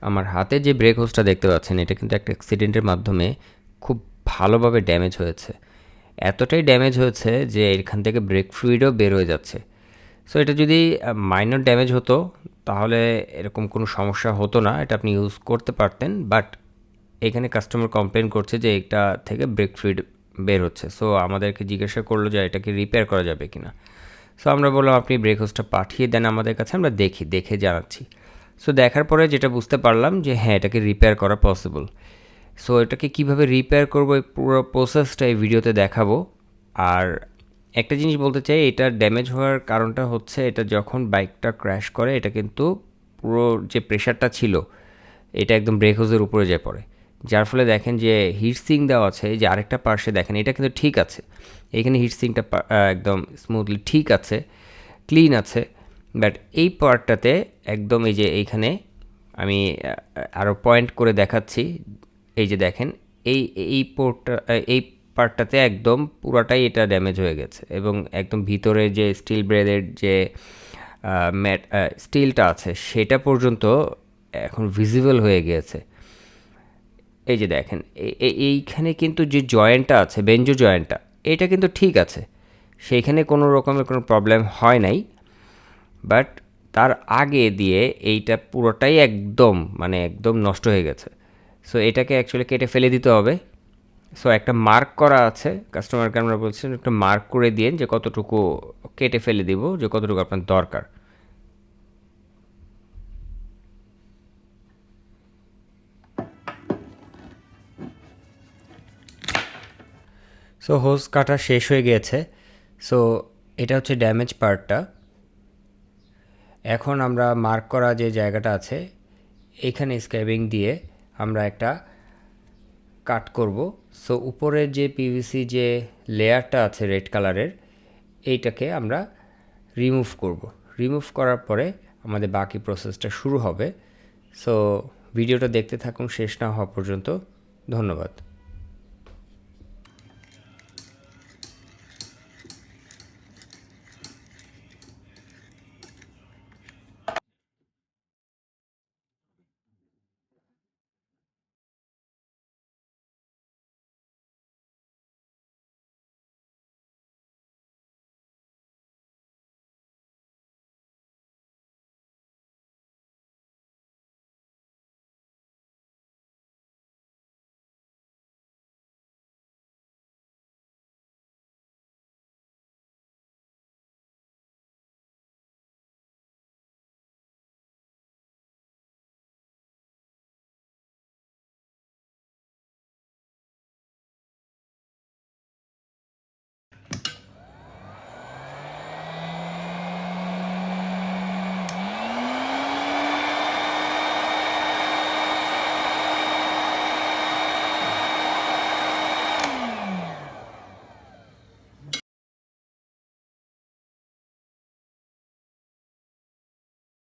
আমার হাতে যে ব্রেক হোসটা দেখতে পাচ্ছেন এটা কিন্তু একটা অ্যাক্সিডেন্টের মাধ্যমে খুব ভালোভাবে ড্যামেজ হয়েছে। এতটাই ড্যামেজ হয়েছে যে এখান থেকে ব্রেক ফ্লুইডও বের হয়ে যাচ্ছে। সো এটা যদি মাইনর ড্যামেজ হতো তাহলে এরকম কোনো সমস্যা হতো না, এটা আপনি ইউজ করতে পারতেন। বাট এখানে কাস্টমার কমপ্লেন করছে যে এটা থেকে ব্রেক ফ্লুইড বের হচ্ছে। সো আমাদেরকে জিজ্ঞাসা করলো যে এটাকে রিপেয়ার করা যাবে কিনা। সো আমরা বললাম আপনি ব্রেক হোসটা পাঠিয়ে দেন আমাদের কাছে, আমরা দেখে জানাচ্ছি। সো দেখার পরে যেটা বুঝতে পারলাম যে হ্যাঁ এটাকে রিপেয়ার করা পসিবল। সো এটাকে কীভাবে রিপেয়ার করবো এই পুরো প্রসেসটা এই ভিডিওতে দেখাবো। আর একটা জিনিস বলতে চাই, এটা ড্যামেজ হওয়ার কারণটা হচ্ছে এটা যখন বাইকটা ক্র্যাশ করে এটা কিন্তু পুরো যে প্রেশারটা ছিল এটা একদম ব্রেক হোজের উপরে যেয়ে পড়ে, যার ফলে দেখেন যে হিটসিং দেওয়া আছে যে আরেকটা পার্শ্বে দেখেন এটা কিন্তু ঠিক আছে, এখানে হিটসিংটা একদম স্মুথলি ঠিক আছে, ক্লিন আছে। বাট এই পার্টটাতে একদম এই যে এইখানে আমি আরও পয়েন্ট করে দেখাচ্ছি, এই যে দেখেন এই এই পোর্টটা এই পার্টটাতে একদম পুরাটাই এটা ড্যামেজ হয়ে গেছে এবং একদম ভিতরে যে স্টিল ব্রেডের যে ম্যাট স্টিলটা আছে সেটা পর্যন্ত এখন ভিজিবল হয়ে গিয়েছে। এই যে দেখেন এইখানে কিন্তু যে জয়েন্টটা আছে বেঞ্জো জয়েন্টটা এটা কিন্তু ঠিক আছে, সেইখানে কোনো রকমের কোনো প্রবলেম হয় নাই। বাট তার আগে দিয়ে এইটা পুরোটাই একদম মানে একদম নষ্ট হয়ে গেছে। সো এটাকে অ্যাকচুয়ালি কেটে ফেলে দিতে হবে। সো একটা মার্ক করা আছে, কাস্টমারকে আমরা বলছেন একটা মার্ক করে দিন যে কতটুকু কেটে ফেলে দিব, যে কতটুকু আপনার দরকার। সো হোস কাটা শেষ হয়ে গিয়েছে। সো এটা হচ্ছে ড্যামেজ পার্টটা। এখন আমরা মার্ক করা যে জায়গাটা আছে এখানে স্ক্র্যাবিং দিয়ে আমরা একটা কাট করব। সো উপরের যে পিভিসি যে লেয়ারটা আছে রেড কালারের এইটাকে আমরা রিমুভ করব। রিমুভ করার পরে আমাদের বাকি প্রসেসটা শুরু হবে। সো ভিডিওটা দেখতে থাকুন শেষ না হওয়া পর্যন্ত। ধন্যবাদ।